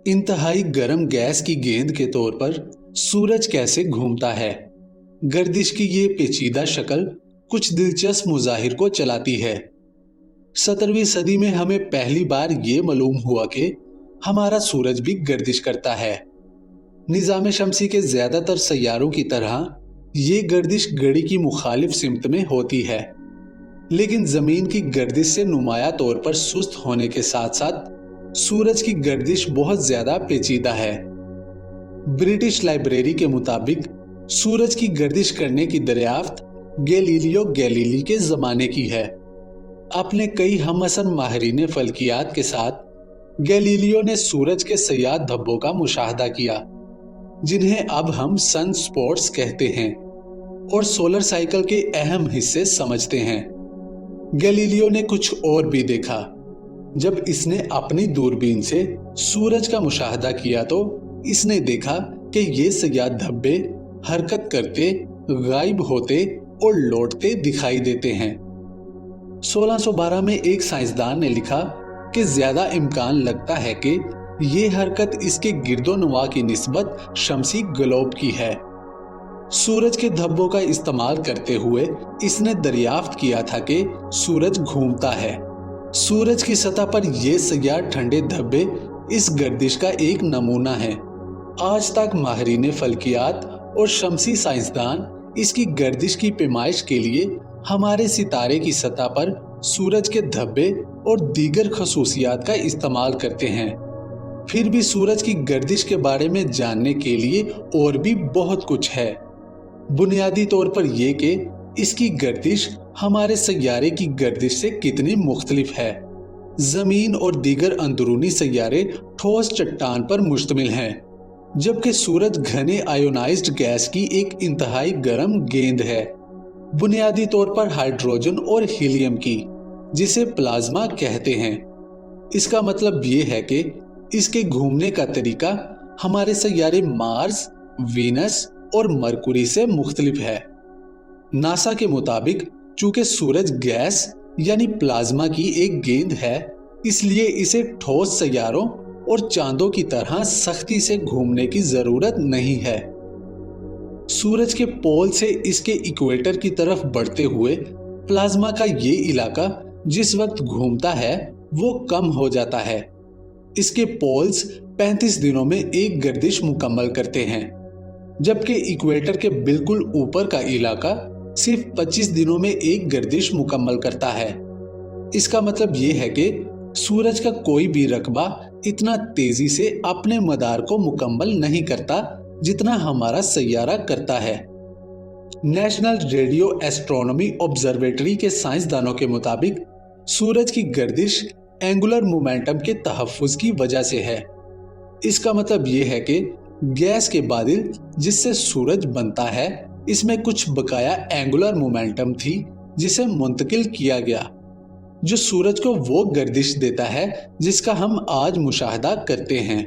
इंतहाई गर्म गैस की गेंद के तौर पर सूरज कैसे घूमता है। गर्दिश की ये पेचीदा शक्ल कुछ दिलचस्प मुजाहिर को चलाती है। 17वीं सदी में हमें पहली बार ये मालूम हुआ कि हमारा सूरज भी गर्दिश करता है। निज़ाम शमसी के ज्यादातर सैयारों की तरह ये गर्दिश घड़ी की मुखालिफ सिमत में होती है, लेकिन जमीन की गर्दिश से नुमाया तौर पर सुस्त होने के साथ साथ सूरज की गर्दिश बहुत ज्यादा पेचीदा है। ब्रिटिश लाइब्रेरी के मुताबिक सूरज की गर्दिश करने की दरियाफ्त गैलीलियो गैलीली के जमाने की है। अपने कई हमअसर माहिरीन फल्कियात के साथ गैलीलियो ने सूरज के सयाद धब्बों का मुशाहदा किया, जिन्हें अब हम सन स्पॉट्स कहते हैं और सोलर साइकिल के अहम हिस्से समझते हैं। गैलीलियो ने कुछ और भी देखा। जब इसने अपनी दूरबीन से सूरज का मुशाहदा किया तो इसने देखा कि ये सयाद धब्बे हरकत करते, गायब होते और लौटते दिखाई देते हैं। 1612 में एक साइंसदान ने लिखा कि ज्यादा इम्कान लगता है कि ये हरकत इसके गिरदोनवा की निस्बत शमसी ग्लोब की है। सूरज के धब्बों का इस्तेमाल करते हुए इसने दरियाफ्त किया था कि सूरज घूमता है। सूरज की सतह पर ये सयाद ठंडे धब्बे इस गर्दिश का एक नमूना है। आज तक माहिरीन फल्कियात और शमसी साइंसदान इसकी गर्दिश की पैमाइश के लिए हमारे सितारे की सतह पर सूरज के धब्बे और दीगर खसूसियात का इस्तेमाल करते हैं। फिर भी सूरज की गर्दिश के बारे में जानने के लिए और भी बहुत कुछ है। बुनियादी तौर पर यह कि इसकी गर्दिश हमारे सैयारे की गर्दिश से कितनी मुख्तलिफ है। जमीन और दीगर अंदरूनी सैयारे ठोस चट्टान पर मुश्तमिल हैं, जबकि सूरज घने आयोनाइज्ड गैस की एक इंतहाई गर्म गेंद है, बुनियादी तौर पर हाइड्रोजन और हीलियम की, जिसे प्लाज्मा कहते हैं। इसका मतलब ये है कि इसके घूमने का तरीका हमारे सैयारे मार्स, वीनस और मरकुरी से मुख्तलिफ है। नासा के मुताबिक चूंकि सूरज गैस यानी प्लाज्मा की एक गेंद है, इसलिए इसे ठोस सैयारों और चांदों की तरह सख्ती से घूमने की जरूरत नहीं है। सूरज के पोल से इसके इक्वेटर की तरफ बढ़ते हुए प्लाज्मा का ये इलाका जिस वक्त घूमता है वो कम हो जाता है। इसके पोल्स 35 दिनों में एक गर्दिश मुकम्मल करते हैं, जबकि इक्वेटर के बिल्कुल ऊपर का इलाका सिर्फ 25 दिनों में एक गर्दिश मुकम्मल करता है। इसका मतलब ये है कि सूरज का कोई भी रकबा इतना तेजी से अपने मदार को मुकम्मल नहीं करता जितना हमारा सैयारा करता है। नेशनल रेडियो एस्ट्रोनॉमी ऑब्जर्वेटरी के साइंसदानों के मुताबिक सूरज की गर्दिश एंगुलर मोमेंटम के तहफ्फुज की वजह से है। इसका मतलब ये है कि गैस के बादल जिससे सूरज बनता है, इसमें कुछ बकाया एंगुलर मोमेंटम थी जिसे मुंतकिल किया गया, जो सूरज को वो गर्दिश देता है जिसका हम आज मुशाहदा करते हैं।